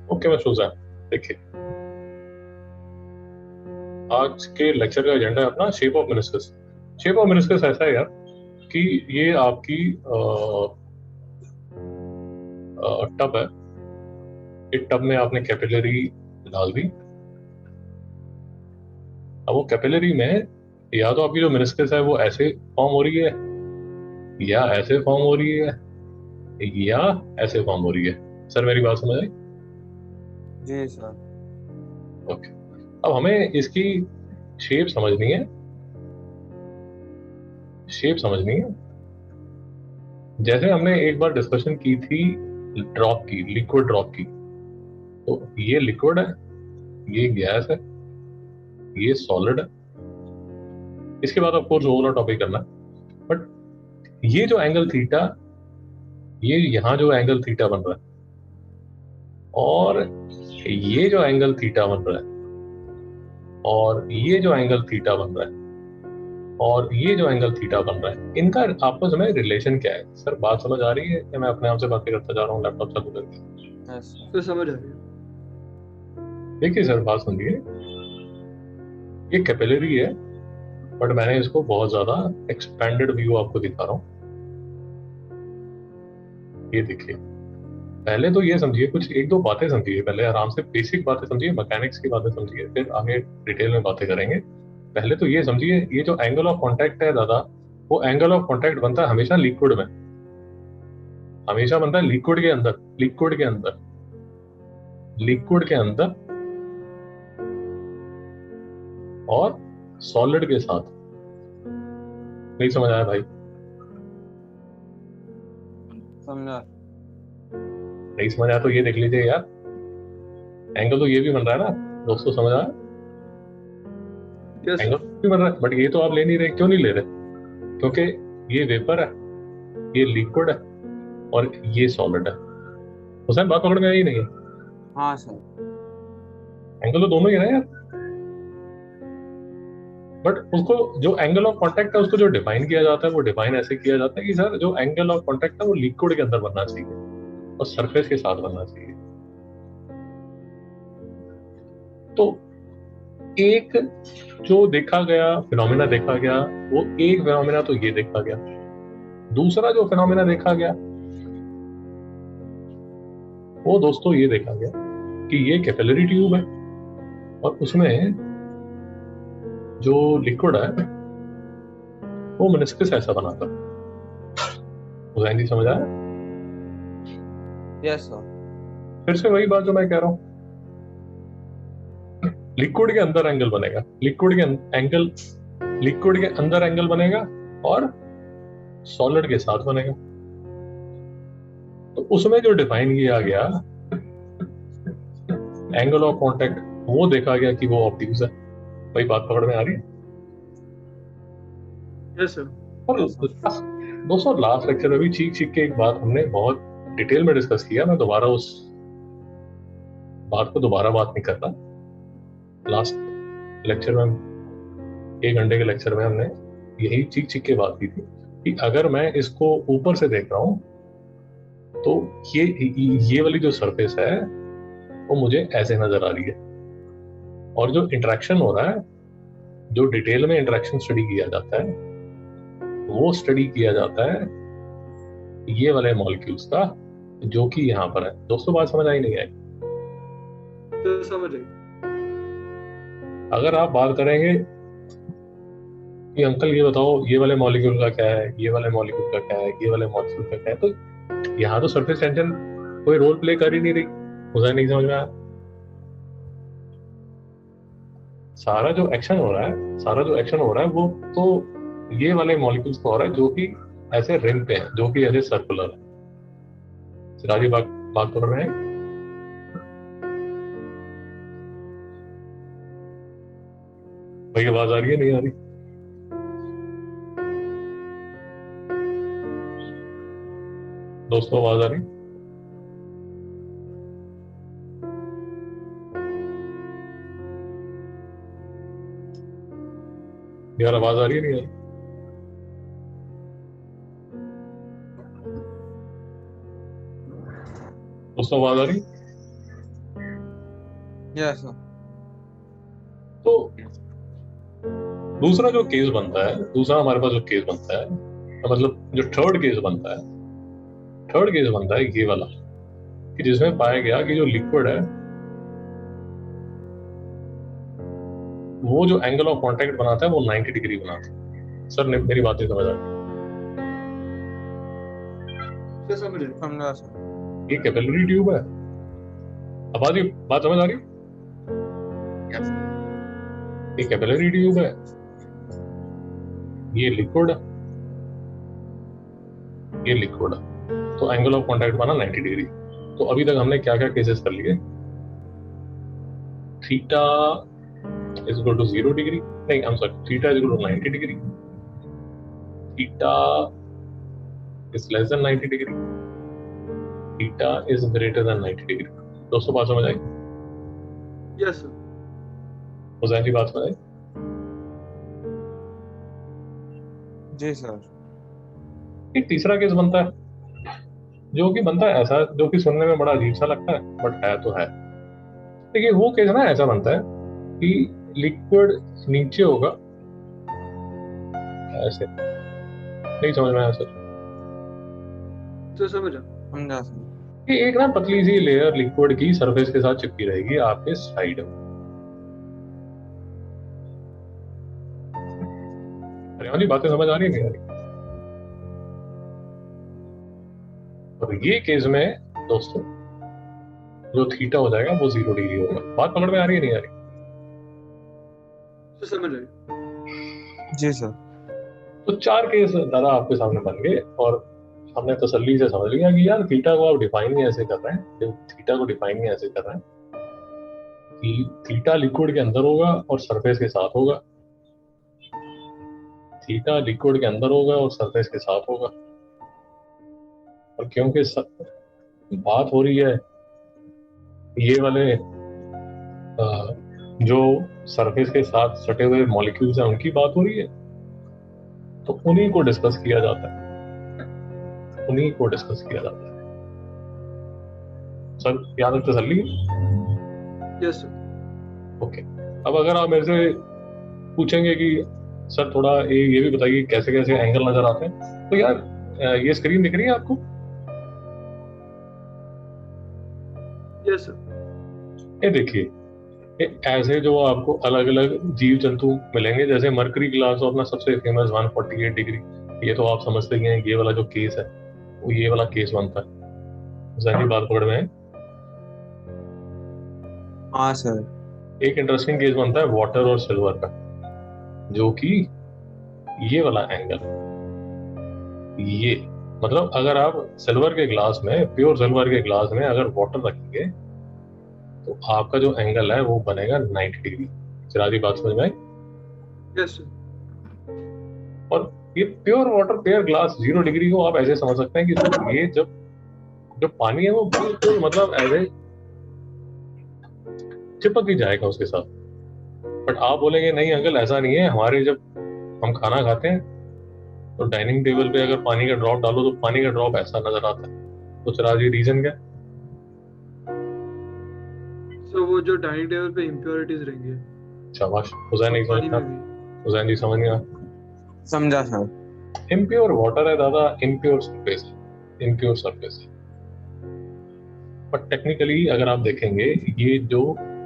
Okay मैं सुजान, देखिए आज के लेक्चर का एजेंडा है अपना shape of meniscus. Shape of meniscus ऐसा है यार कि ये आपकी टब है। इस टब में आपने कैपिलरी डाल दी। अब वो कैपिलरी में या तो आपकी जो मेनिस्कस है वो ऐसे फॉर्म हो रही है, या ऐसे फॉर्म हो रही है, या ऐसे फॉर्म हो रही है। सर मेरी बात समझ आई? जी सर। ओके, अब हमें इसकी शेप समझनी है। शेप समझनी है जैसे हमने एक बार डिस्कशन की थी ड्रॉप की, लिक्विड ड्रॉप की। तो ये लिक्विड है, ये गैस है, ये सॉलिड है। इसके बाद ऑफ कोर्स ओवरऑल टॉपिक करना है। बट ये जो एंगल थीटा, ये यहां जो एंगल थीटा बन रहा है, और ये जो एंगल थीटा बन रहा है, और ये जो एंगल थीटा बन रहा है, और ये जो एंगल थीटा बन रहा है, इनका आपस में रिलेशन क्या है? सर बात समझ आ रही है कि मैं अपने आप से बातें करता जा रहा हूँ लैपटॉप चालू करके? Yes sir. तो समझ आ रही है। देखिए सर बात सुनिए, ये कैपिलरी है, बट मैंने इसको बहुत ज्यादा एक्सपेंडेड व्यू आपको दिखा रहा हूँ। ये देखिए, पहले तो ये समझिए, कुछ एक दो बातें समझिए, पहले आराम से बेसिक बातें समझिए, मैकेनिक्स की बातें समझिए, फिर आगे डिटेल में बातें करेंगे। पहले तो ये समझिए, ये जो एंगल ऑफ कांटेक्ट है दादा, वो एंगल ऑफ कांटेक्ट बनता है हमेशा लिक्विड में, हमेशा बनता है लिक्विड के अंदर, लिक्विड के अंदर, लिक्विड के अंदर और सॉलिड के साथ। नहीं समझ आया भाई? समझा। नहीं समझ आया तो ये देख लीजिए यार, एंगल तो ये भी बन रहा है ना दोस्तों, समझ आया? Yes angle sir. भी बन रहा है, बट ये तो आप ले नहीं रहे। क्यों नहीं ले रहे? क्योंकि ये वेपर है, ये लिक्विड है, और ये सॉलिड है। हुसैन बात पकड़ में आई नहीं है? हाँ सर। एंगल तो दोनों ही है यार, बट उसको जो एंगल ऑफ कांटेक्ट है उसको जो डिफाइन किया जाता है वो डिफाइन ऐसे किया जाता है कि सर जो एंगल ऑफ कांटेक्ट है वो लिक्विड के अंदर बनना चाहिए और सरफेस के साथ बनना चाहिए। तो एक जो देखा गया फिनोमेना देखा गया, वो एक फिनोमेना तो ये देखा गया। दूसरा जो फिनोमेना देखा गया वो दोस्तों ये देखा गया कि ये कैपिलरी ट्यूब है, और उसमें जो लिक्विड है वो मेनिस्कस ऐसा बनाता है। हुसैन जी समझ आया? Yes sir. फिर से वही बात जो मैं कह रहा हूँ, लिक्विड के अंदर एंगल बनेगा, लिक्विड के एंगल, लिक्विड के अंदर एंगल बनेगा और सॉलिड के साथ बनेगा। तो उसमें जो डिफाइन किया गया एंगल ऑफ कांटेक्ट, वो देखा गया कि वो ऑब्ट्यूज है। भाई बात पकड़ में आ रही है? Yes sir. और यस सर। दोस्तों लास्ट लेक्चर में भी चीख चीख के एक बात हमने बहुत डिटेल में डिस्कस किया। मैं दोबारा उस बात को दोबारा बात नहीं करता। लास्ट लेक्चर में, 1 घंटे के लेक्चर में हमने यही चीख चीख के बात की थी कि अगर मैं इसको ऊपर से देख रहा हूं तो ये वाली जो सरफेस है वो मुझे ऐसे नजर आ रही है, और जो इंटरेक्शन हो रहा है, जो डिटेल में इंटरेक्शन स्टडी किया जाता है, वो स्टडी किया जाता है ये वाले मॉलिक्यूल्स का, जो कि यहाँ पर है। दोस्तों बात समझ आई नहीं आई? तो समझ आई। अगर आप बात करेंगे कि अंकल ये बताओ ये वाले मॉलिक्यूल का क्या है, ये वाले मॉलिक्यूल का क्या है, ये वाले मॉलिक्यूल का क्या है, तो यहाँ तो सरफेस टेंशन कोई रोल प्ले कर ही नहीं रही। मुझे नहीं समझ में आया। सारा जो एक्शन हो रहा है, सारा जो एक्शन हो रहा है वो तो ये वाले मॉलिक्यूल्स को हो रहा है जो कि ऐसे रिंग पे है, जो कि ऐसे सर्कुलर है। सिराजी बात बात कर रहे हैं? भाई आवाज आ रही है नहीं आ रही? दोस्तों आवाज आ रही? यार आवाज आ रही है नहीं आ रही? दोस्तों आवाज आ रही? Yes sir. तो दूसरा जो केस बनता है, दूसरा हमारे पास जो केस बनता है, मतलब जो थर्ड केस बनता है ये वाला, कि जिसमें पाया गया कि जो लिक्विड है वो जो एंगल ऑफ कांटेक्ट बनाता है वो 90 डिग्री बनाता है। सर ने मेरी बात नहीं समझ आई। सर समझ रहे समझा सर। ये कैपिलरी ट्यूब है। अब बात समझ आ रही? यस ये कैपिलरी ट्यूब है, ये लिक्विड है, ये लिक्विड है, तो एंगल ऑफ कांटेक्ट बना 90 डिग्री। तो अभी तक हमने क्या क्या केसेस कर लिए? Theta is equal to 0 degree, नहीं I am sorry, theta is equal to 90 degree, theta is less than 90 degree, theta is greater than 90 degree. दोस्तों बात समझ आई? Yes sir. हुसैन जी बात समझ आई? जी सर। एक तीसरा केस बनता है, जो कि बनता है ऐसा, जो कि सुनने में बड़ा अजीब सा लगता है बट है तो है। देखिए वो केस ना ऐसा बनता है कि लिक्विड नीचे होगा ऐसे, नहीं समझ में आया सर? सर समझा। समझा सर। कि एक ना पतली सी लेयर लिक्विड की सरफेस के साथ चिपकी रहेगी आपके साइड में। अरे जी बातें समझ आ रही है नहीं आ रही? और ये केस में दोस्तों जो थीटा हो जाएगा वो 0 डिग्री होगा। बात पकड़ में आ रही है नहीं आ रही? सर समझ रहे। जी सर। तो 4 केस दादा आपके सामने बन गए और हमने तसल्ली से समझ लिया कि यार थीटा को आप डिफाइन ही ऐसे कर रहे हैं, थीटा को डिफाइन ही ऐसे कर रहे हैं कि थीटा लिक्विड के अंदर होगा और सरफेस के साथ होगा, थीटा लिक्विड के अंदर होगा और सरफेस के साथ होगा। और क्योंकि बात हो रही है ये वाले जो सरफेस के साथ सटे हुए मॉलिक्यूल्स हैं उनकी बात हो रही है, तो उन्हीं को डिस्कस किया जाता है, उन्हीं को डिस्कस किया जाता है। सर याद है तसल्ली? Yes sir. ओके। अब अगर आप मेरे से पूछेंगे कि सर थोड़ा ये भी बताइए कैसे कैसे एंगल नजर आते हैं, तो यार ये स्क्रीन दिख रही है आपको? Yes sir. ये देखिए, ऐसे जो आपको अलग अलग जीव जंतु मिलेंगे, जैसे मरकरी ग्लास और अपना सबसे फेमस 148 डिग्री, ये तो आप समझते ही हैं। ये वाला जो केस है वो ये वाला केस बनता है। जहनी बात पकड़ में है? हाँ सर। एक इंटरेस्टिंग केस बनता है वाटर और सिल्वर का, जो कि ये वाला एंगल, ये मतलब अगर आप सिल्वर के ग्लास में, प्योर सिल्वर के ग्लास में अगर वाटर रखेंगे तो आपका जो एंगल है वो बनेगा 90 डिग्री। चिराजी बात समझ में आई? Yes sir. और ये pure water pure glass 0 degree को आप ऐसे समझ सकते हैं कि सर ये जब जो पानी है वो बिल्कुल मतलब ऐसे चिपक ही जाएगा उसके साथ। बट आप बोलेंगे नहीं अंकल ऐसा नहीं है, हमारे जब हम खाना खाते हैं तो डाइनिंग टेबल पे अगर पानी का ड्रॉप डालो तो पानी का ड्रॉप ऐसा नजर आता है। तो चिराजी रीजन क्या? सर वो जो डाइनिंग टेबल पे इम्प्योरिटीज रहेंगे शाबाश। हुसैन नहीं पानी समझता? में भी। हुसैन जी समझ गया? समझा सर। इम्प्योर वाटर है दादा, इम्प्योर सरफेस है, इम्प्योर सरफेस है। बट टेक्निकली अगर आप देखेंगे ये जो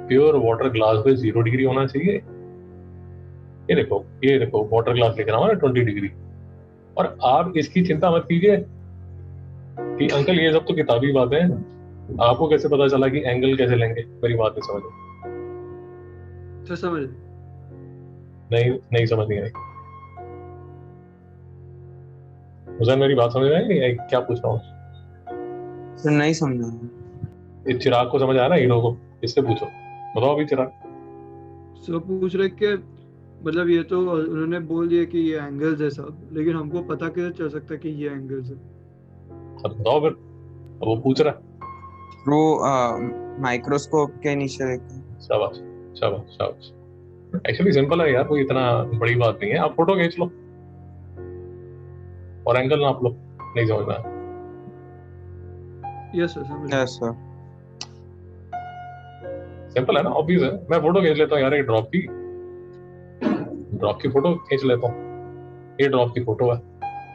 प्योर वाटर ग्लास पे 0 डिग्री होना चाहिए, ये देखो वाटर ग्लास लिख रहा हूँ ना 20 डिग्री। और आप इसकी चिंता मत कीजिए कि अंकल ये सब तो किताबी बातें हैं, आपको कैसे पता चला कि एंगल कैसे लेंगे? मेरी बात नहीं समझ सर समझ रहे। नहीं समझ नहीं आई? हुसैन मेरी बात समझ में आई नहीं आई? क्या पूछ रहा हूँ? सर नहीं समझा। इस चिराग को समझ आया ना, हीरो को? इससे पूछो, बताओ अभी चिराग। सर पूछ रहे कि मतलब ये तो उन्होंने बोल दिया कि ये एंगल्स है सब, लेकिन हमको पता कैसे चल सकता है कि ये एंगल्स है? अब बताओ फिर। अब वो पूछ रहा है। वो माइक्रोस्कोप के नीचे देखते। शाबाश शाबाश शाबाश। एक्चुअली सिंपल है यार, कोई इतना बड़ी बात नहीं है। आप फोटो खींच लो और एंगल नाप लो। नहीं समझ में आया? यस सर समझ रहे। Yes sir. सिंपल है ना, ऑब्वियस है। मैं फोटो खींच लेता हूँ यार, एक ड्रॉप की फोटो खींच लेता हूँ, ये ड्रॉप की फोटो है।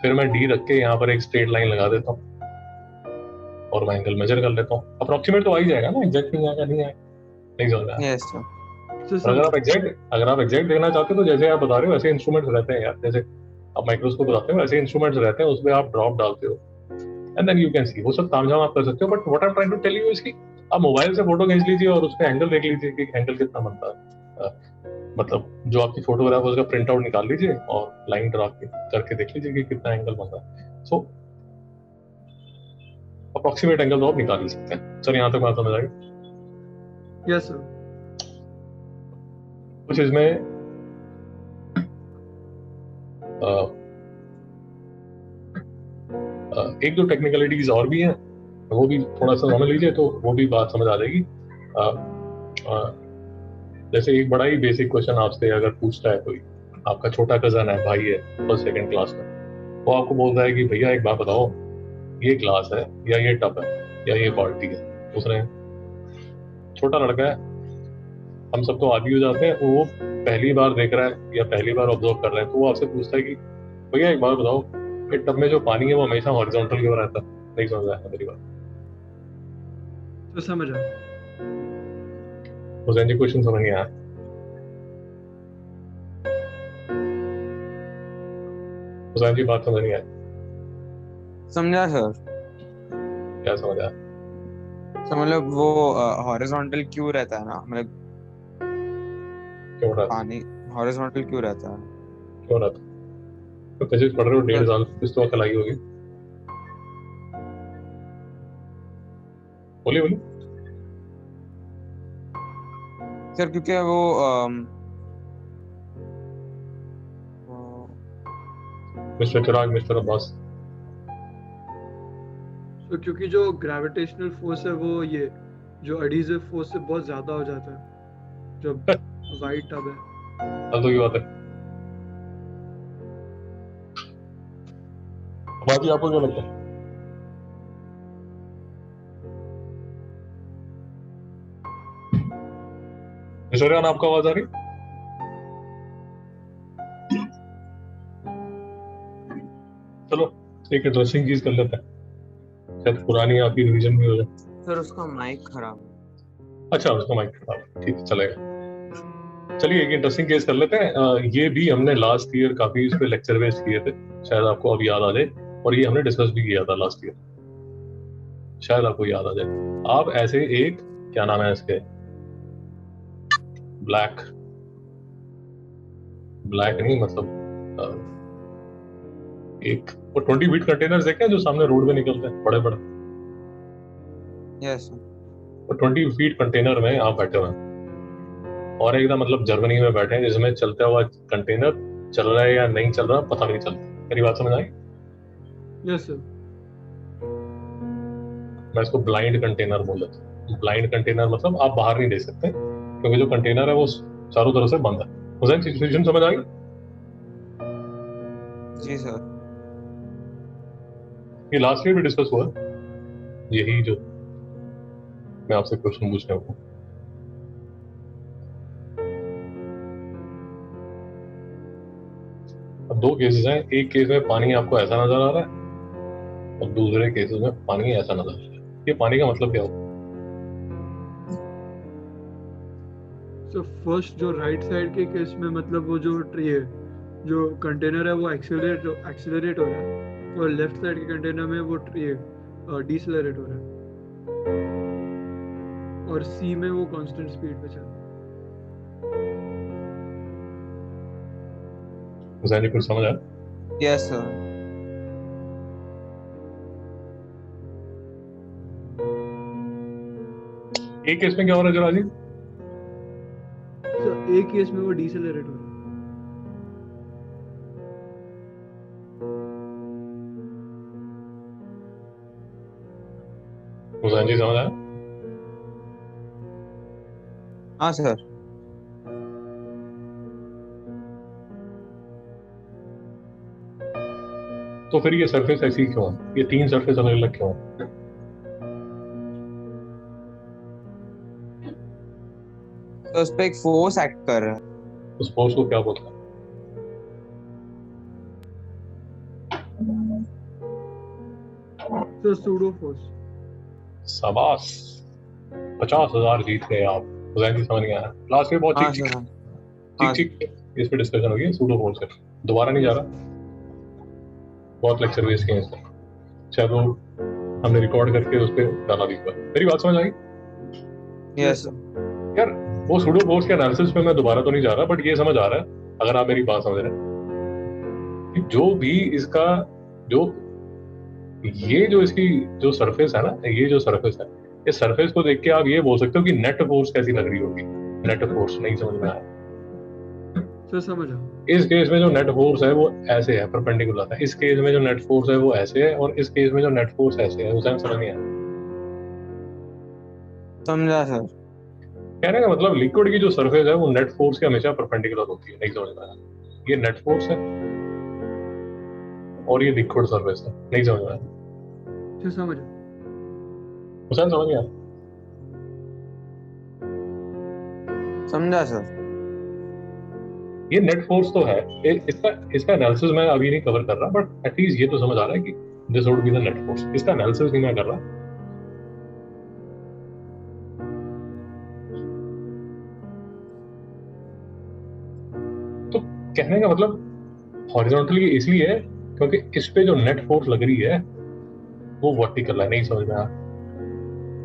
फिर मैं डी रख के यहाँ पर एक स्ट्रेट लाइन लगा देता हूँ और मैं एंगल मेजर कर लेता हूँ। अप्रोक्सीमेट तो आ ही जाएगा ना, एग्जैक्ट नहीं आएगा, नहीं आएगा, नहीं समझ रहा। Yes sir. तो और अगर आप एग्जैक्ट देखना चाहते हो तो जैसे आप बता रहे हो ऐसे इंस्ट्रूमेंट्स रहते हैं यार, जैसे आप माइक्रोस्कोप बताते हो ऐसे इंस्ट्रूमेंट्स रहते हैं, उसमें आप ड्रॉप डालते हो and then you can see, वो सब तामझाम आप कर सकते हो। But what I am trying to tell you इसकी, आप मोबाइल से फोटो खींच लीजिए और उसका एंगल देख लीजिए कि एंगल कितना बनता है। मतलब जो आपकी फोटोग्राफ है उसका प्रिंट आउट निकाल लीजिए और लाइन ड्रा करके देख लीजिए कि कितना एंगल बन रहा है। सो अप्रोक्सीमेट एंगल तो आप निकाल ही सकते हैं। सर यहाँ तक बात समझ आई? Yes sir. कुछ इसमें एक दो टेक्निकलिटीज और भी हैं, वो भी थोड़ा सा समझ लीजिए तो वो भी बात समझ आ जाएगी। जैसे एक बड़ा ही बेसिक क्वेश्चन आपसे अगर पूछता है कोई, आपका छोटा कजन है, भाई है, फर्स्ट सेकंड क्लास में, वो आपको बोलता है कि भैया एक बात बताओ, ये ग्लास है या ये टब है या ये बाल्टी है। उसने, छोटा लड़का है, हम सब तो आदि हो जाते हैं, वो पहली बार देख रहा है या पहली बार ऑब्जर्व कर रहा है, तो वो आपसे पूछता है कि भैया एक बात बताओ, ये टब में जो पानी है वो हमेशा हॉरिजॉन्टल क्यों रहता है? नहीं समझ रहा है मेरी बात? तो समझ आ हुसैन जी क्वेश्चन समझ नहीं आया? हुसैन जी बात समझ नहीं आई? समझा सर। क्या समझ आया? तो मतलब वो हॉरिजॉन्टल क्यों रहता है ना, मतलब क्यों रहता पानी हॉरिजॉन्टल क्यों रहता है? क्यों रहता? तो फिजिक्स पढ़ रहे हो, 1.5 साल फिजिक्स तो अकल आई होगी। बोलिए बोलिए। सर क्योंकि वो मिस्टर चिराग, मिस्टर अब्बास। तो क्योंकि जो ग्रेविटेशनल फोर्स है वो ये जो एडिसिव फोर्स से बहुत ज्यादा हो जाता है जब वाइट टब है। फालतू की बात है। बाकी आपको क्या लगता है? मिस्टर आपको आवाज आ रही? चलो एक इंटरेस्टिंग चीज कर लेते हैं, शायद पुरानी आपकी रिवीजन में हो जाए। सर उसका माइक खराब है। अच्छा, उसका माइक खराब है, ठीक है चलेगा। चलिए एक इंटरेस्टिंग केस कर लेते हैं। ये भी हमने लास्ट ईयर काफी इस पे लेक्चर बेस्ड किए थे, शायद आपको अब याद आ जाए, और ये हमने डिस्कस भी किया था लास्ट ईयर, शायद आपको याद आ जाए। आप ऐसे एक, क्या नाम है इसके, ब्लैक ब्लैक नहीं मतलब एक वो 20 फीट कंटेनर्स देखे हैं जो सामने रोड पे निकलते हैं बड़े बड़े, यस वो 20 फीट कंटेनर में आप बैठे हुए हैं और एकदम मतलब जर्मनी में बैठे हैं जिसमें चलता हुआ कंटेनर चल रहा है या नहीं चल रहा पता नहीं चलता। मेरी बात समझ आई? Yes sir. मैं इसको ब्लाइंड कंटेनर बोल देता हूँ। ब्लाइंड कंटेनर मतलब आप बाहर नहीं दे सकते क्योंकि जो कंटेनर है वो चारों तरफ से बंद है। हुसैन सिचुएशन समझ आई? जी सर। ये लास्ट ईयर भी डिस्कस हुआ है, यही जो मैं आपसे क्वेश्चन पूछने को। अब दो केसेस हैं, एक केस में पानी आपको ऐसा नजर आ रहा है और दूसरे केसेस में पानी ऐसा नजर आ रहा है। ये पानी का मतलब क्या होगा? सो फर्स्ट जो राइट साइड के केस में मतलब वो जो ट्री है, जो कंटेनर है वो एक्सेलरेट हो रहा है, और लेफ्ट साइड के कंटेनर में वो ट्री है डिसलरेट हो रहा है, और सी में वो कांस्टेंट स्पीड पे चल रहा है। हुसैन जी कुछ समझ आया? Yes sir. एक केस में क्या हो रहा है जरा जी? सो एक केस में वो डिसलरेट हो रहा है। हुसैन जी समझ आया? हाँ सर। तो फिर ये सरफेस ऐसी क्यों है? ये तीन सरफेस अलग अलग क्यों है? तो उस पे एक फोर्स एक्ट कर रहा है। उस फोर्स को क्या बोलते हैं? तो सूडो फोर्स। शाबाश, 50,000 जीत गए आप। हुसैन जी समझ गया है। लास्ट में बहुत हाँ ठीक सर, ठीक हाँ ठीक ठीक इस पे डिस्कशन होगी सूडो फोर्स से। दोबारा नहीं जा यस रहा, बहुत लेक्चर वेस्ट किए इससे। चलो हमने रिकॉर्ड करके उस पर डाला भी हुआ। मेरी बात समझ आई? Yes sir. यार वो सूडो फोर्स के एनालिसिस पे मैं दोबारा तो नहीं जा रहा, बट ये समझ आ रहा है अगर आप मेरी बात समझ रहे हैं कि जो भी इसका जो ये जो इसकी जो सरफेस है ना, ये जो सरफेस है, इस सरफेस को देख के आप ये बोल सकते हो कि नेट फोर्स कैसी लग रही होगी। नेट फोर्स नहीं समझ में आया? सर समझा। इस केस में जो नेट फोर्स है वो ऐसे है, परपेंडिकुलर है। इस केस में जो नेट फोर्स है वो ऐसे है, और इस केस में जो नेट फोर्स ऐसे है। उसे समझ नहीं आया? समझा सर। कहने का मतलब लिक्विड की जो सरफेस है वो नेट फोर्स के हमेशा परपेंडिकुलर होती है। नहीं समझ में आया? ये नेट फोर्स है और ये लिक्विड सरफेस है। नहीं समझ में आया? सर समझा। हुसैन समझ गया? समझा सर। ये नेट फोर्स तो है। इसका इसका एनालिसिस मैं अभी नहीं कवर कर रहा, बट एटलीस्ट ये तो समझ आ रहा है कि this would be the net force. इसका एनालिसिस नहीं मैं कर रहा। तो कहने का मतलब हॉरिजॉन्टली इसलिए है क्योंकि इस पे जो नेट फोर्स लग रही है वो वर्टिकल है। नहीं समझ में आया?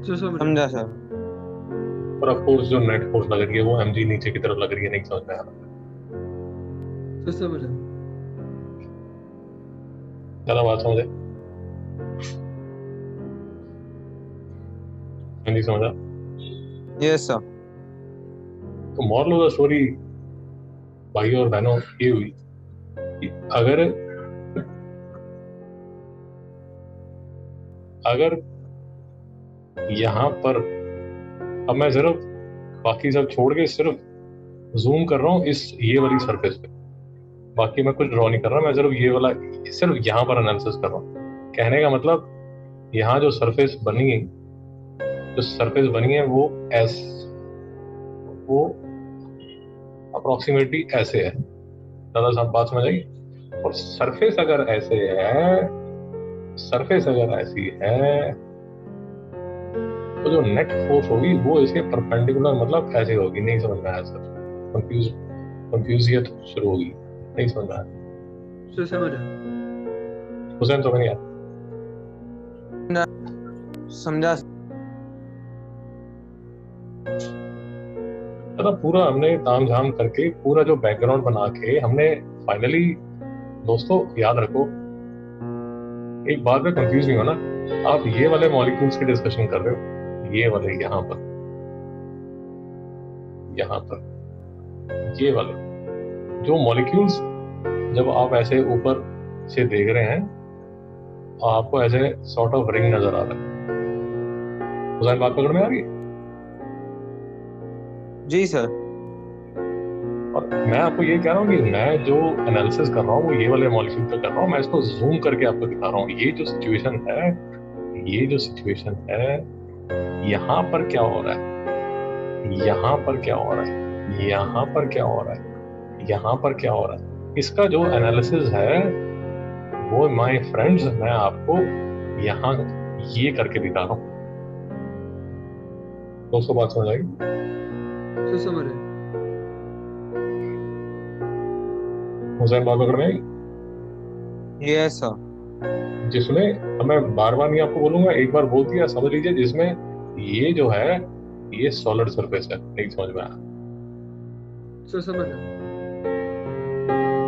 सर समझा। समझा सर। और ऑफ कोर्स जो नेट फोर्स लग रही है वो mg नीचे की तरफ लग रही है। नहीं समझ में आ रहा? सर समझा। ज्यादा बात समझे? नहीं समझा? Yes sir. तो मॉरल ऑफ द स्टोरी भाइयों और बहनों ये हुई कि अगर अगर यहाँ पर अब मैं सिर्फ बाकी सब छोड़ के सिर्फ जूम कर रहा हूँ इस ये वाली सरफेस पे, बाकी मैं कुछ ड्रॉ नहीं कर रहा। मैं सिर्फ ये वाला सिर्फ यहाँ पर एनालिसिस कर रहा हूँ। कहने का मतलब यहाँ जो सरफेस बनी है, जो सरफेस बनी है वो अप्रोक्सीमेटली ऐसे है। दादा साहब बात समझ आई? और सरफेस अगर ऐसे है, सरफेस अगर ऐसी है, तो जो नेट फोर्स होगी वो इसके परपेंडिकुलर मतलब ऐसे होगी। नहीं समझ में आया सर? कंफ्यूजियत शुरू होगी। नहीं समझ में आया? सर समझा। हुसैन समझ गया? समझा। दादा पूरा हमने ताम झाम करके पूरा जो बैकग्राउंड बना के हमने फाइनली, दोस्तों याद रखो एक बात में कंफ्यूज नहीं होना। आप ये वाले मॉलिक्यूल्स की डिस्कशन कर रहे हो, ये वाले यहाँ पर ये वाले जो मॉलिक्यूल्स, जब आप ऐसे ऊपर से देख रहे हैं आपको ऐसे सॉर्ट ऑफ रिंग नजर आ रहा है। हुसैन बात पकड़ में आ रही है? जी सर। और मैं आपको ये कह रहा हूँ कि मैं जो एनालिसिस कर रहा हूँ वो ये वाले मॉलिक्यूल पे कर रहा हूँ। मैं इसको जूम करके आपको दिखा रहा हूँ। ये जो सिचुएशन है यहाँ पर क्या हो रहा है, यहाँ पर क्या हो रहा है, यहाँ पर क्या हो रहा है, यहाँ पर क्या हो रहा है, इसका जो एनालिसिस है वो माय फ्रेंड्स मैं आपको यहाँ ये करके दिखा रहा हूँ। दोस्तों बात समझ आई? सर समझ रहे। हुसैन बात पकड़ में आई? Yes sir. जिसमें, अब मैं बार बार नहीं आपको बोलूंगा, एक बार बोल दिया समझ लीजिए, जिसमें ये जो है ये सॉलिड सरफेस है। नहीं समझ में आया? सर समझा।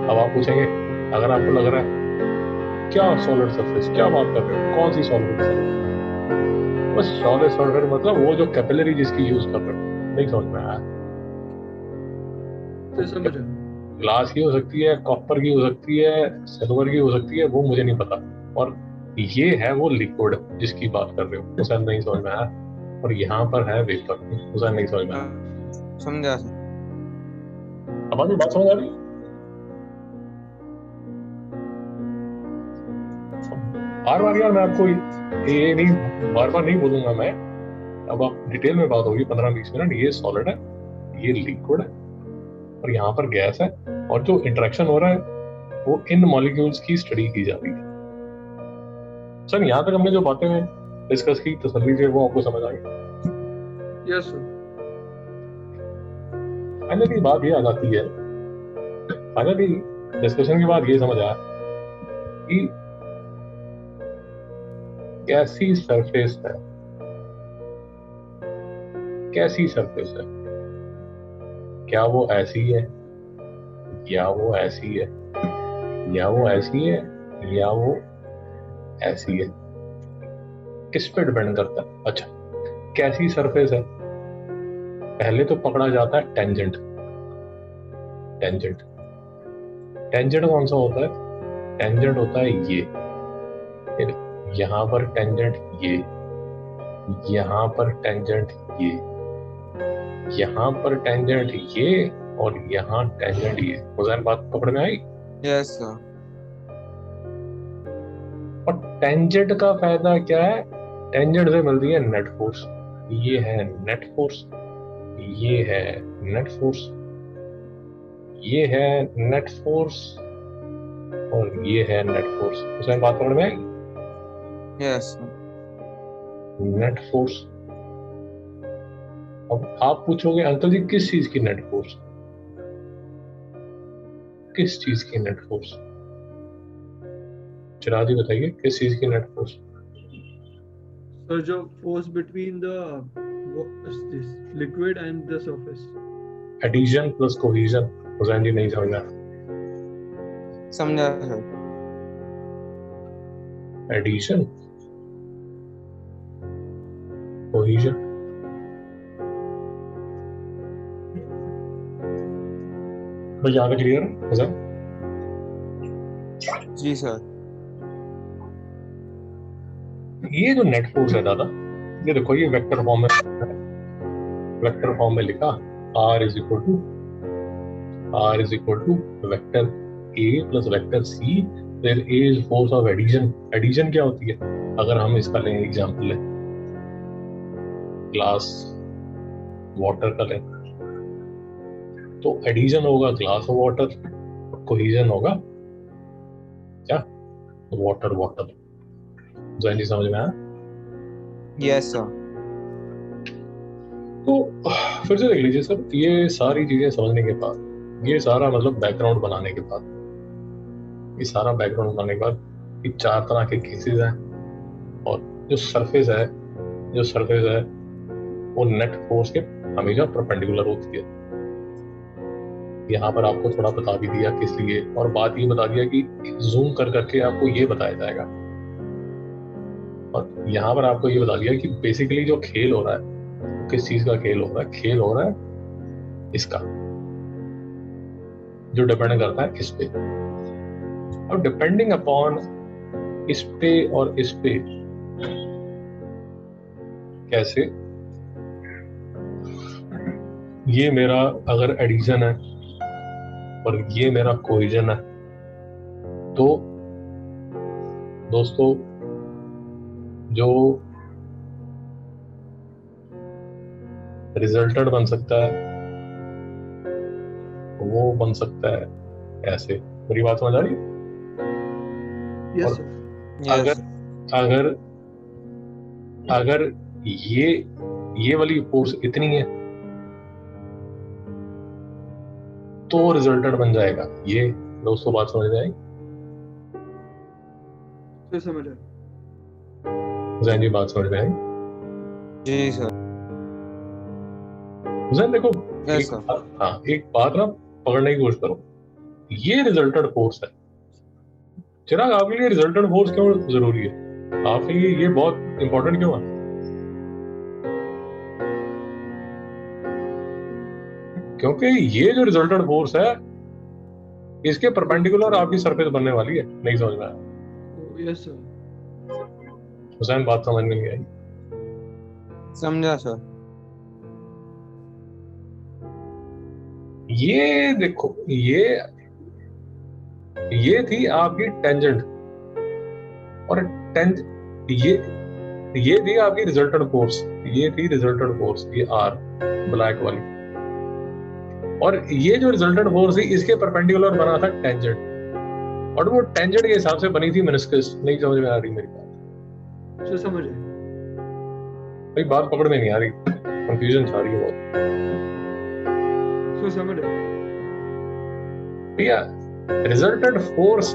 अब आप पूछेंगे अगर आपको लग रहा है क्या सॉलिड सरफेस, क्या बात कर रहे हो, कौन सी सॉलिड सरफेस? बस सॉलिड सरफेस मतलब वो जो कैपिलरी जिसकी यूज कर रहे हो। नहीं समझ में आया? सर समझा। ग्लास की हो सकती है, कॉपर की हो सकती है, सिल्वर की हो सकती है, वो मुझे नहीं पता। और ये है वो लिक्विड जिसकी बात कर रहे हो। उसे नहीं समझ में आया? और यहाँ पर है वेपर। उसे नहीं समझ में आया? समझा सर। अब आपकी बात समझ आ रही? बार बार यार मैं आपको ये नहीं, बार बार नहीं बोलूंगा मैं। अब आप डिटेल में बात होगी 15-20 मिनट। ये सॉलिड है, ये लिक्विड है और यहाँ पर गैस है, और जो इंटरेक्शन हो रहा है वो इन मॉलिक्यूल्स की स्टडी की जा रही है। सर यहाँ तक हमने जो बातें डिस्कस की, तसल्ली से, वो आपको समझ आ गई? Yes sir. फाइनली बात ये आ जाती है, फाइनली डिस्कशन के बाद ये समझ आया कि कैसी सरफेस है, कैसी सरफेस है, क्या वो ऐसी है, या वो ऐसी है, या वो ऐसी है, या वो ऐसी है, किस पे डिपेंड करता है? अच्छा, कैसी सरफेस है, पहले तो पकड़ा जाता है टेंजेंट। टेंजेंट टेंजेंट कौन सा होता है? टेंजेंट होता है ये, यहाँ पर टेंजेंट ये, यहाँ पर टेंजेंट ये, यहाँ पर टेंजेंट ये, और यहाँ टेंजेंट ये। हुसैन बात पकड़ में आई? Yes sir. और टेंजेंट का फायदा क्या है? टेंजेंट से मिलती है नेट फोर्स। ये है नेट फोर्स, ये है नेट फोर्स, ये है नेट फोर्स, और ये है नेट फोर्स। हुसैन बात पकड़ में आई? Yes sir. Net force. अब आप पूछोगे अंकल जी किस चीज की नेट फोर्स, किस चीज की नेट फोर्स? चिराग जी बताइए, किस चीज की नेट फोर्स? सर जो force between the this liquid and the surface. Adhesion plus cohesion. Hussain ji नहीं समझा? समझा सर। Addition, cohesion. भाई यहाँ पे क्लियर है हुसैन? जी सर। ये जो नेट फोर्स है दादा, ये देखो, ये वेक्टर फॉर्म में, वेक्टर फॉर्म में लिखा, R is equal to vector A plus vector C, फिर A is force of addition. Addition क्या होती है? अगर हम इसका लें एग्जांपल लें, ग्लास वाटर का लें, तो एडिशन होगा ग्लास और वाटर, कोहेजन होगा क्या? Water water. जैन जी समझ में आया? Yes sir. तो फिर से देख लीजिए सर, ये सारी चीजें समझने के बाद, ये सारा मतलब बैकग्राउंड बनाने के बाद, ये सारा बैकग्राउंड बनाने के बाद, ये 4 तरह के केसेस हैं, और जो सरफेस है, जो सरफेस है वो नेट फोर्स के हमेशा परपेंडिकुलर होती है। यहाँ पर आपको थोड़ा बता भी दिया किस लिए, और बात ये बता दिया कि जूम कर करके आपको ये बताया जाएगा, और यहाँ पर आपको ये बता दिया कि बेसिकली जो खेल हो रहा है, किस चीज का खेल हो रहा है? खेल हो रहा है इसका, जो डिपेंड करता है इस पे। अब डिपेंडिंग अपॉन इस पे और इस पे, कैसे? ये मेरा अगर एडिशन है और ये मेरा कोहेजन है, तो दोस्तों जो रिजल्टेंट बन सकता है वो बन सकता है ऐसे। मेरी बात समझ आ रही है? यस और सर। अगर अगर अगर ये वाली फोर्स इतनी है तो रिजल्टेंट बन जाएगा ये। दोस्तों बात समझ में आई? सर समझ आया। हुसैन जी बात समझ में आई? जी सर। हुसैन देखो, यस सर। एक बात ना पकड़ने की कोशिश करो, ये रिजल्टेंट फोर्स है। चिराग, आपके लिए रिजल्टेंट फोर्स क्यों जरूरी है? आपके लिए ये बहुत इंपॉर्टेंट क्यों है? क्योंकि ये जो रिजल्टेंट फोर्स है, इसके परपेंडिकुलर आपकी सरफेस बनने वाली है। नहीं समझ में आया? Yes sir. हुसैन बात समझ में नहीं आई? समझा सर। ये देखो, ये थी आपकी टेंजेंट, और ये थी आपकी रिजल्टेंट फोर्स, ये थी रिजल्टेंट फोर्स, ये R ब्लैक वाली। और ये जो रिजल्टेंट फोर्स थी इसके परपेंडिकुलर बना था टेंजेंट, और वो टेंजेंट के हिसाब से बनी थी मेनिस्कस। नहीं समझ में आ रही मेरी बात? सो समझ गए? भाई बात पकड़ में नहीं आ रही, कंफ्यूजन आ रही है बहुत। सो समझ गए? भैया रिजल्टेंट फोर्स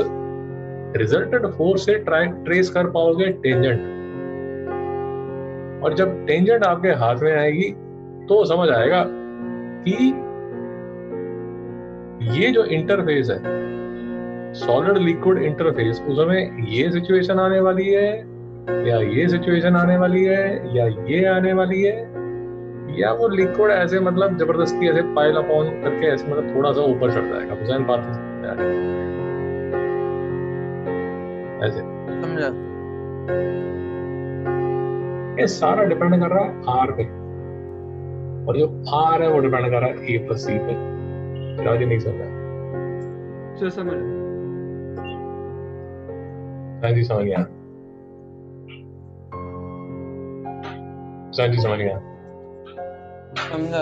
से ट्रेस कर पाओगे टेंजेंट, और जब टेंजेंट आपके हाथ में आएगी तो समझ आएगा कि ये जो इंटरफेस है सॉलिड लिक्विड इंटरफेस, उसमें ये सिचुएशन आने वाली है, या ये सिचुएशन आने वाली है, या ये आने वाली है, या वो लिक्विड ऐसे मतलब जबरदस्ती ऐसे पाइल अपॉन करके ऐसे मतलब थोड़ा सा ऊपर चढ़ जाएगा। हुसैन बात नहीं समझ में आ रही ऐसे। समझा। ये सारा डिपेंड कर रहा है आर पे, और जो आर है वो डिपेंड कर रहा है ए प्लस सी पे। राजी नहीं समझ रहा? सो समझ गए? हाँ जी समझ गया, हाँ जी समझ गया। समझा।